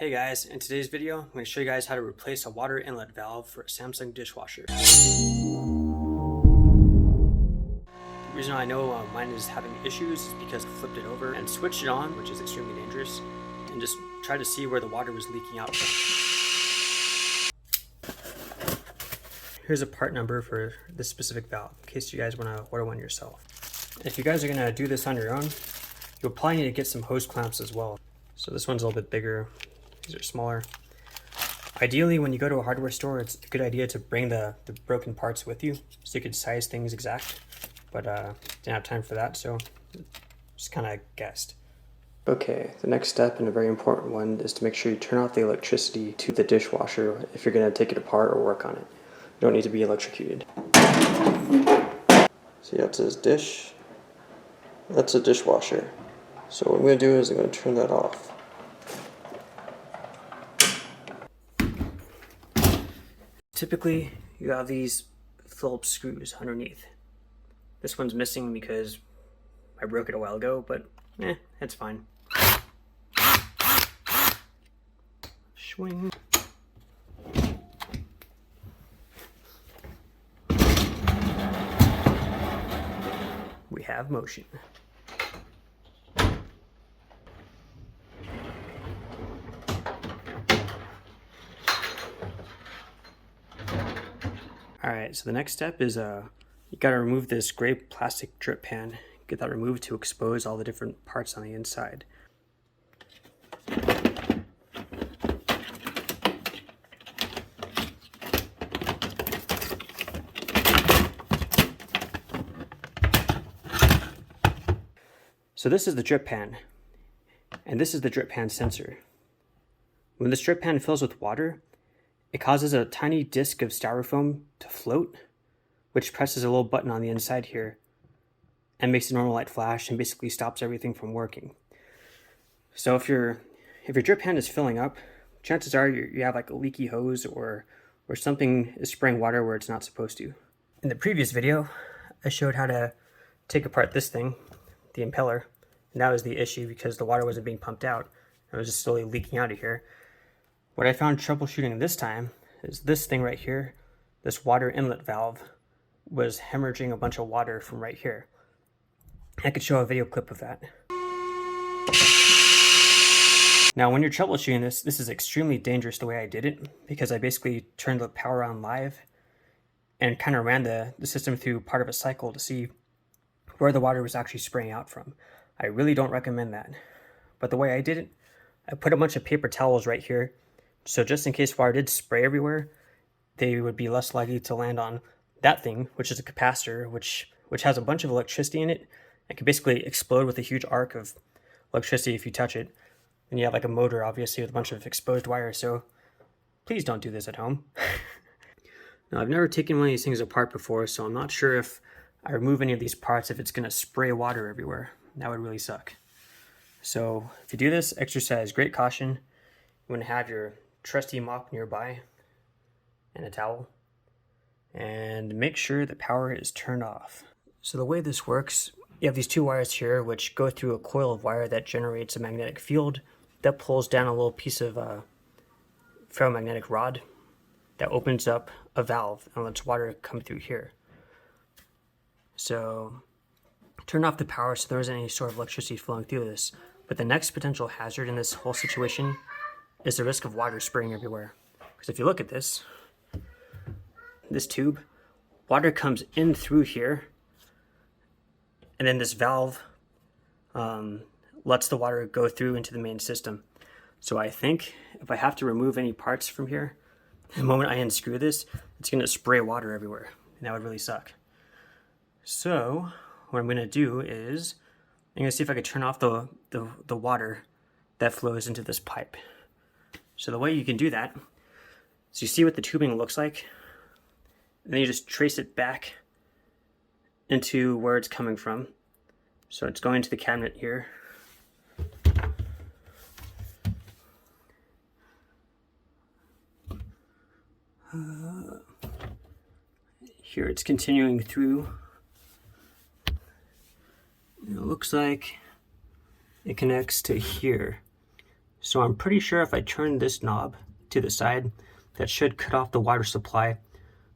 Hey guys, in today's video, I'm going to show you guys how to replace a water inlet valve for a Samsung dishwasher. The reason I know mine is having issues is because I flipped it over and switched it on, which is extremely dangerous, and just tried to see where the water was leaking out from. Here's a part number for this specific valve, in case you guys want to order one yourself. If you guys are going to do this on your own, you'll probably need to get some hose clamps as well. So this one's a little bit bigger. These are smaller. Ideally, when you go to a hardware store, it's a good idea to bring the broken parts with you so you could size things exact, but didn't have time for that, so just kind of guessed. Okay, the next step, and a very important one, is to make sure you turn off the electricity to the dishwasher if you're going to take it apart or work on it. You don't need to be electrocuted. See how it says dish? That's a dishwasher. So what I'm going to do is I'm going to turn that off. Typically, you have these Phillips screws underneath. This one's missing because I broke it a while ago, but it's fine. Swing. We have motion. Alright, so the next step is you gotta remove this gray plastic drip pan. Get that removed to expose all the different parts on the inside. So this is the drip pan, and this is the drip pan sensor. When this drip pan fills with water, it causes a tiny disc of styrofoam to float, which presses a little button on the inside here and makes the normal light flash and basically stops everything from working. So if your drip pan is filling up, chances are you have like a leaky hose or something is spraying water where it's not supposed to. In the previous video, I showed how to take apart this thing, the impeller, and that was the issue because the water wasn't being pumped out. It was just slowly leaking out of here. What I found troubleshooting this time is this thing right here, this water inlet valve, was hemorrhaging a bunch of water from right here. I could show a video clip of that. Now when you're troubleshooting this is extremely dangerous the way I did it, because I basically turned the power on live and kind of ran the system through part of a cycle to see where the water was actually spraying out from. I really don't recommend that. But the way I did it, I put a bunch of paper towels right here, so just in case water did spray everywhere, they would be less likely to land on that thing, which is a capacitor, which has a bunch of electricity in it and can basically explode with a huge arc of electricity if you touch it. And you have like a motor, obviously, with a bunch of exposed wires, so please don't do this at home. Now, I've never taken one of these things apart before, so I'm not sure if I remove any of these parts, if it's going to spray water everywhere. That would really suck. So if you do this, exercise great caution. You want to have your trusty mop nearby and a towel, and make sure the power is turned off. So the way this works, you have these two wires here which go through a coil of wire that generates a magnetic field that pulls down a little piece of ferromagnetic rod that opens up a valve and lets water come through here. So turn off the power so there isn't any sort of electricity flowing through this. But the next potential hazard in this whole situation is the risk of water spraying everywhere. Because if you look at this tube, water comes in through here, and then this valve lets the water go through into the main system. So I think if I have to remove any parts from here, the moment I unscrew this, it's going to spray water everywhere, and that would really suck. So what I'm going to do is I'm going to see if I can turn off the water that flows into this pipe. So the way you can do that is you see what the tubing looks like, and then you just trace it back into where it's coming from. So it's going to the cabinet here. Here it's continuing through. It looks like it connects to here. So I'm pretty sure if I turn this knob to the side, that should cut off the water supply.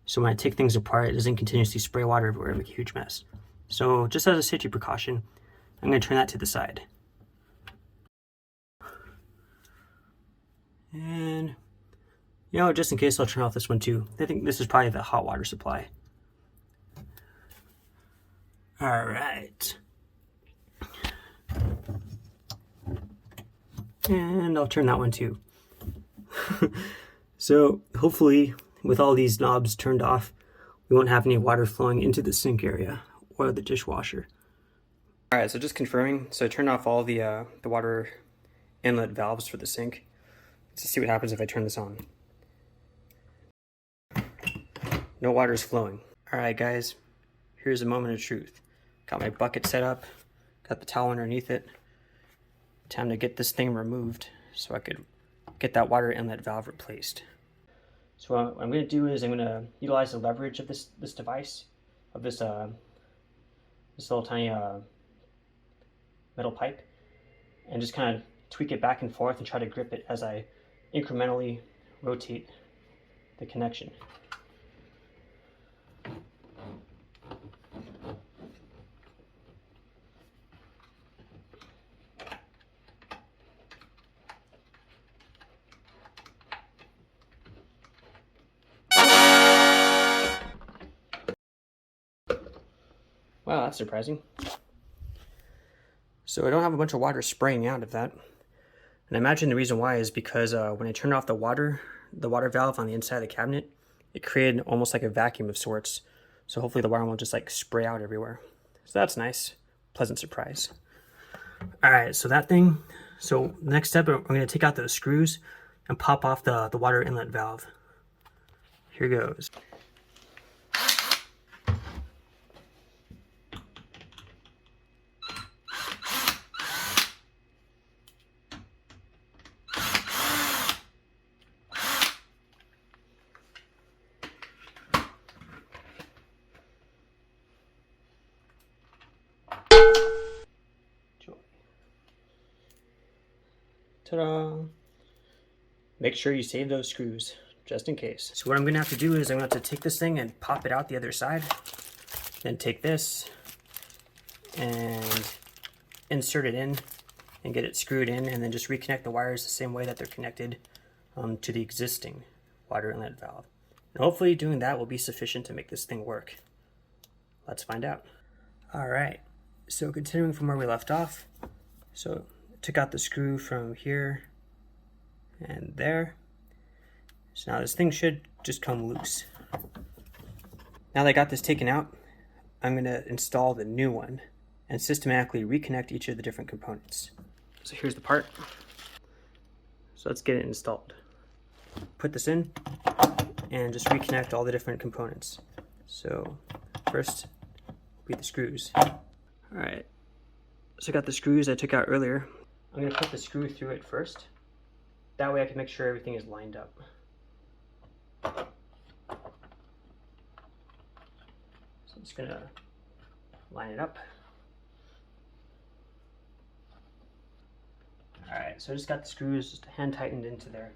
So when I take things apart, it doesn't continuously spray water everywhere and make a huge mess. So just as a safety precaution, I'm going to turn that to the side. And, you know, just in case, I'll turn off this one too. I think this is probably the hot water supply. All right. And I'll turn that one too. So hopefully with all these knobs turned off, we won't have any water flowing into the sink area or the dishwasher. All right, so just confirming. So I turned off all the water inlet valves for the sink. Let's see what happens if I turn this on. No water is flowing. All right, guys, here's a moment of truth. Got my bucket set up, got the towel underneath it. Time to get this thing removed so I could get that water inlet valve replaced. So what I'm going to do is I'm going to utilize the leverage of this device, of this little tiny metal pipe, and just kind of tweak it back and forth and try to grip it as I incrementally rotate the connection. Wow, that's surprising. So I don't have a bunch of water spraying out of that. And I imagine the reason why is because when I turned off the water valve on the inside of the cabinet, it created almost like a vacuum of sorts. So hopefully the water won't just like spray out everywhere. So that's nice. Pleasant surprise. All right, so that thing. So the next step, I'm going to take out those screws and pop off the water inlet valve. Here goes. Ta-da! Make sure you save those screws, just in case. So what I'm gonna have to do is I'm gonna have to take this thing and pop it out the other side, then take this and insert it in and get it screwed in, and then just reconnect the wires the same way that they're connected to the existing water inlet valve. And hopefully doing that will be sufficient to make this thing work. Let's find out. All right, so continuing from where we left off, so took out the screw from here and there. So now this thing should just come loose. Now that I got this taken out, I'm going to install the new one and systematically reconnect each of the different components. So here's the part. So let's get it installed. Put this in and just reconnect all the different components. So first will be the screws. All right, so I got the screws I took out earlier. I'm going to put the screw through it first. That way I can make sure everything is lined up. So I'm just going to line it up. Alright, so I just got the screws just hand tightened into there.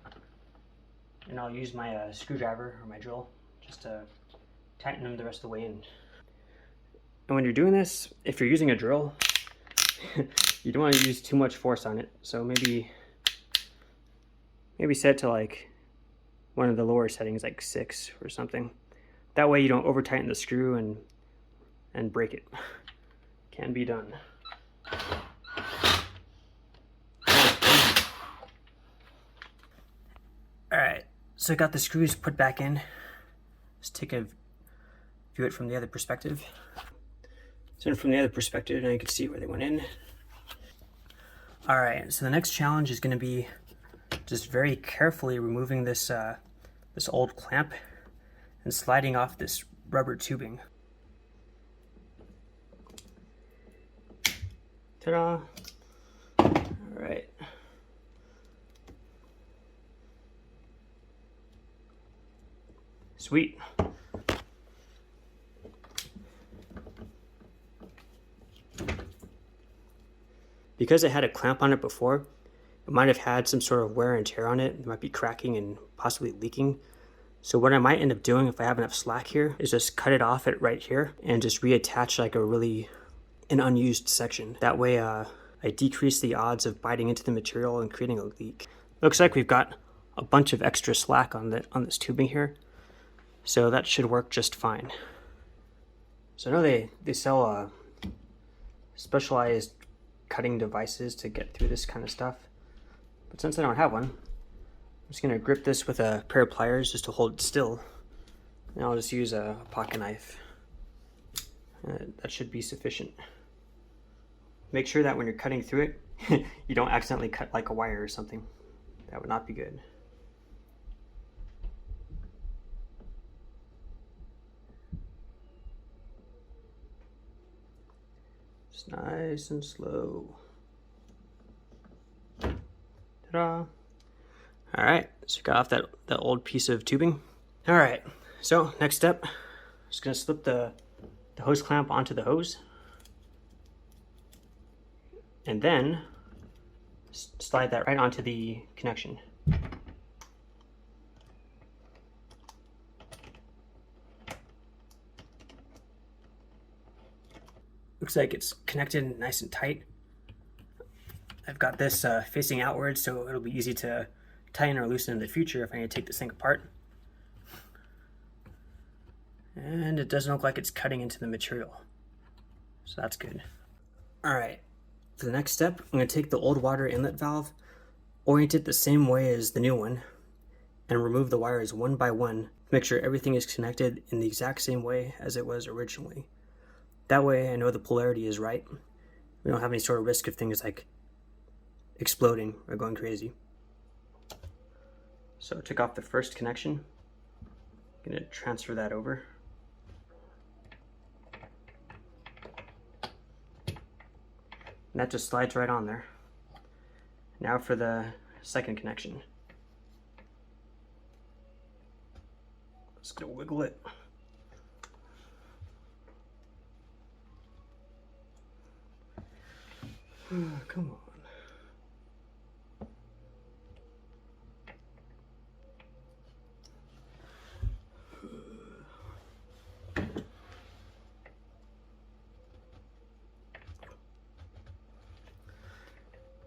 And I'll use my screwdriver or my drill just to tighten them the rest of the way in. And when you're doing this, if you're using a drill, you don't want to use too much force on it, so maybe set to like one of the lower settings, like 6 or something. That way you don't over tighten the screw and break it. Can be done. Alright, so I got the screws put back in. Let's take a view it from the other perspective. So from the other perspective, now you can see where they went in. All right, so the next challenge is going to be just very carefully removing this this old clamp and sliding off this rubber tubing. Ta-da! All right. Sweet. Because it had a clamp on it before, it might have had some sort of wear and tear on it. It might be cracking and possibly leaking. So what I might end up doing if I have enough slack here is just cut it off at right here and just reattach like an unused section. That way I decrease the odds of biting into the material and creating a leak. Looks like we've got a bunch of extra slack on this tubing here, so that should work just fine. So I know they sell specialized cutting devices to get through this kind of stuff, but since I don't have one, I'm just gonna grip this with a pair of pliers just to hold it still, and I'll just use a pocket knife. That should be sufficient. Make sure that when you're cutting through it, you don't accidentally cut like a wire or something. That would not be good. Just nice and slow. Ta-da! All right, so got off that old piece of tubing. All right, so next step, just gonna slip the hose clamp onto the hose, and then slide that right onto the connection. Looks like it's connected nice and tight. I've got this facing outwards, so it'll be easy to tighten or loosen in the future if I need to take this thing apart. And it doesn't look like it's cutting into the material, so that's good. All right, for the next step, I'm going to take the old water inlet valve, orient it the same way as the new one, and remove the wires one by one to make sure everything is connected in the exact same way as it was originally. That way I know the polarity is right. We don't have any sort of risk of things like exploding or going crazy. So I took off the first connection. I'm going to transfer that over. And that just slides right on there. Now for the second connection. Just gonna wiggle it. Come on.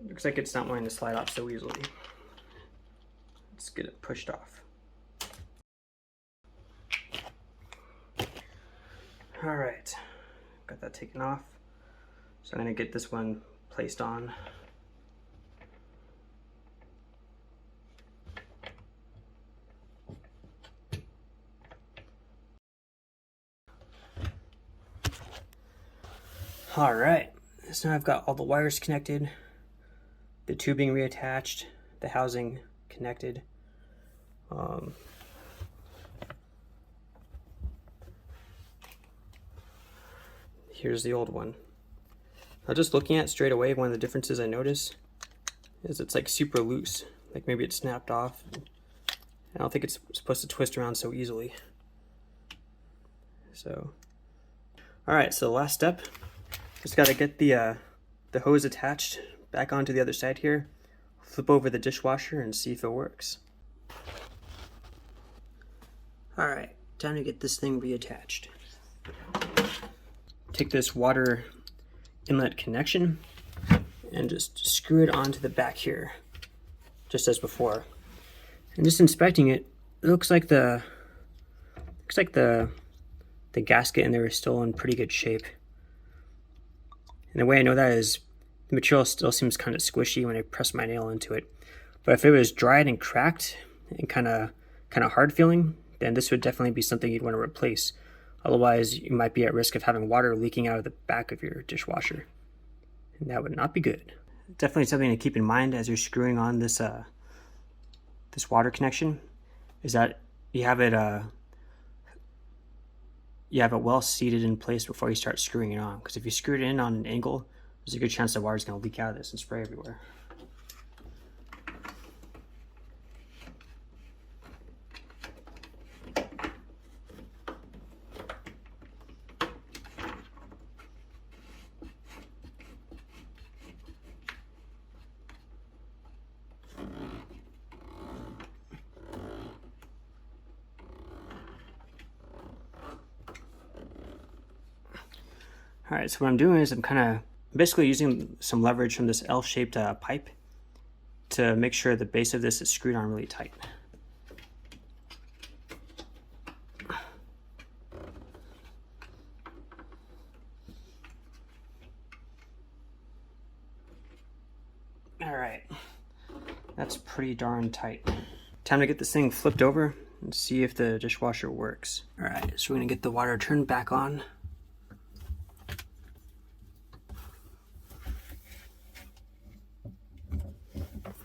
Looks like it's not wanting to slide off so easily. Let's get it pushed off. All right, got that taken off. So I'm gonna get this one placed on. All right, so now I've got all the wires connected, the tubing reattached, the housing connected. Here's the old one. Now just looking at it straight away, one of the differences I notice is it's like super loose. Like maybe it snapped off. I don't think it's supposed to twist around so easily. So, all right, so the last step, just gotta get the hose attached back onto the other side here, flip over the dishwasher and see if it works. All right, time to get this thing reattached. Take this water inlet connection and just screw it onto the back here, just as before. And just inspecting it, it looks like the gasket in there is still in pretty good shape. And the way I know that is the material still seems kind of squishy when I press my nail into it. But if it was dried and cracked and kind of hard feeling, then this would definitely be something you'd want to replace. Otherwise, you might be at risk of having water leaking out of the back of your dishwasher, and that would not be good. Definitely something to keep in mind as you're screwing on this this water connection is that you have it well seated in place before you start screwing it on. Because if you screw it in on an angle, there's a good chance the water is going to leak out of this and spray everywhere. All right, so what I'm doing is I'm kind of basically using some leverage from this L-shaped pipe to make sure the base of this is screwed on really tight. All right, that's pretty darn tight. Time to get this thing flipped over and see if the dishwasher works. All right, so we're gonna get the water turned back on.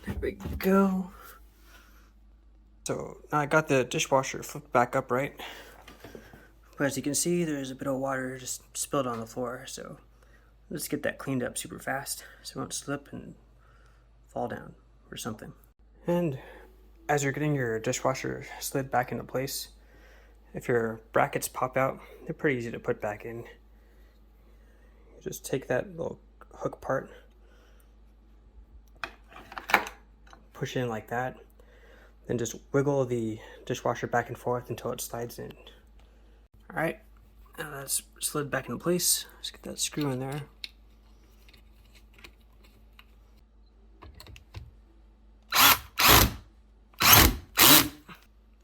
There we go. So now I got the dishwasher flipped back up, right? But as you can see, there's a bit of water just spilled on the floor. So let's get that cleaned up super fast so it won't slip and fall down or something. And as you're getting your dishwasher slid back into place, if your brackets pop out, they're pretty easy to put back in. You just take that little hook part, push it in like that, then just wiggle the dishwasher back and forth until it slides in. All right, now that's slid back into place. Let's get that screw in there.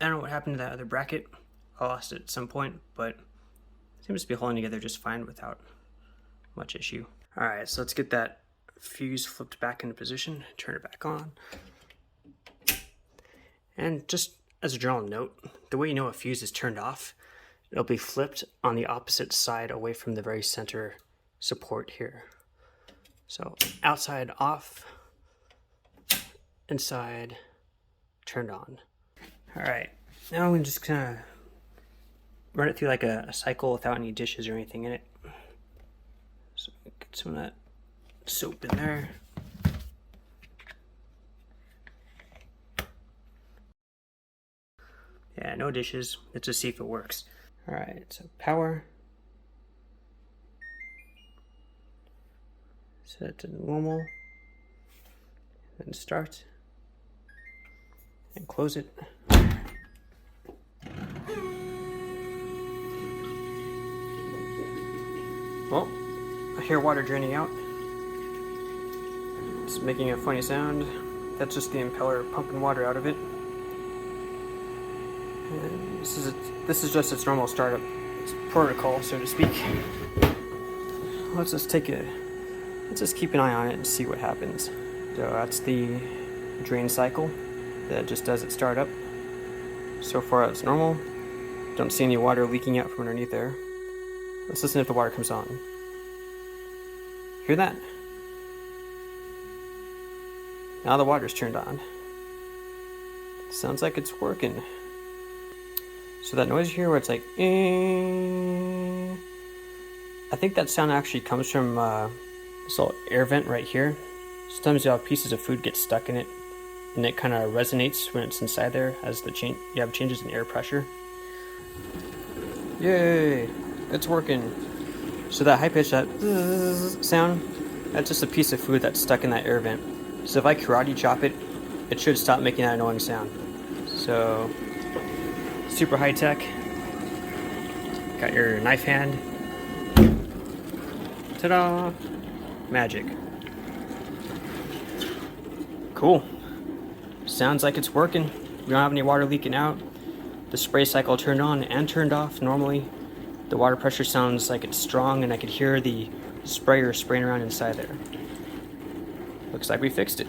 I don't know what happened to that other bracket. I lost it at some point, but it seems to be holding together just fine without much issue. All right, so let's get that fuse flipped back into position, turn it back on. And just as a general note, the way you know a fuse is turned off, it'll be flipped on the opposite side away from the very center support here. So outside off, inside turned on. All right, now I'm just gonna run it through like a cycle without any dishes or anything in it. So get some of that soap in there. Yeah, no dishes. Let's just see if it works. All right, so power. Set it to normal. Then start. And close it. Well, I hear water draining out. It's making a funny sound. That's just the impeller pumping water out of it. And this is just its normal startup protocol, so to speak. Let's just keep an eye on it and see what happens. So that's the drain cycle that just does its startup. So far it's normal. Don't see any water leaking out from underneath there. Let's listen if the water comes on. Hear that? Now the water's turned on. Sounds like it's working. So that noise here where it's like, I think that sound actually comes from this little air vent right here. Sometimes you'll have pieces of food get stuck in it, and it kind of resonates when it's inside there as you have changes in air pressure. Yay, it's working. So that high pitch, that sound, that's just a piece of food that's stuck in that air vent. So if I karate chop it, it should stop making that annoying sound. So super high tech. Got your knife hand. Ta-da! Magic. Cool. Sounds like it's working. We don't have any water leaking out. The spray cycle turned on and turned off normally. The water pressure sounds like it's strong, and I could hear the sprayer spraying around inside there. Looks like we fixed it.